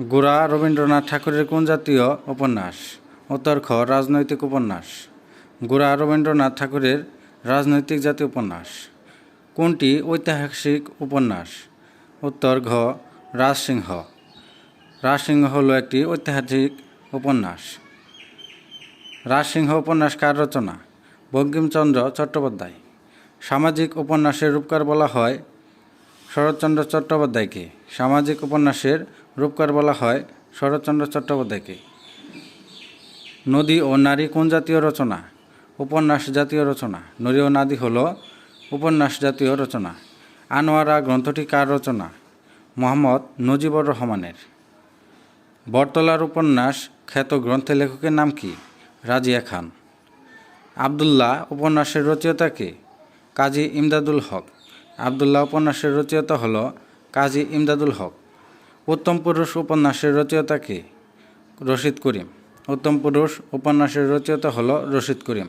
গোরা রবীন্দ্রনাথ ঠাকুরের কোন জাতীয় উপন্যাস? উত্তর খ রাজনৈতিক উপন্যাস। গোরা রবীন্দ্রনাথ ঠাকুরের রাজনৈতিক জাতীয় উপন্যাস। কোনটি ঐতিহাসিক উপন্যাস? উত্তর ঘ রাজসিংহ। রাজসিংহ হলো একটি ঐতিহাসিক উপন্যাস। রাজসিংহ উপন্যাস কার রচনা? বঙ্কিমচন্দ্র চট্টোপাধ্যায়। সামাজিক উপন্যাসের রূপকার বলা হয় শরৎচন্দ্র চট্টোপাধ্যায়কে। সামাজিক উপন্যাসের রূপকার বলা হয় শরৎচন্দ্র চট্টোপাধ্যায়কে। নদী ও নারী কোন জাতীয় রচনা? উপন্যাস জাতীয় রচনা। নদী ও নারী হল উপন্যাস জাতীয় রচনা। আনোয়ারা গ্রন্থটি কার রচনা? মোহাম্মদ নজিবুর রহমানের। বটতলার উপন্যাস খ্যাত গ্রন্থের লেখকের নাম কি? রাজিয়া খান। আবদুল্লাহ উপন্যাসের রচয়িতা কে? কাজী ইমদাদুল হক। আবদুল্লাহ উপন্যাসের রচয়িতা হল কাজী ইমদাদুল হক। উত্তম পুরুষ উপন্যাসের রচয়িতা কে? রশিদ করিম। উত্তম পুরুষ উপন্যাসের রচয়িতা হল রশিদ করিম।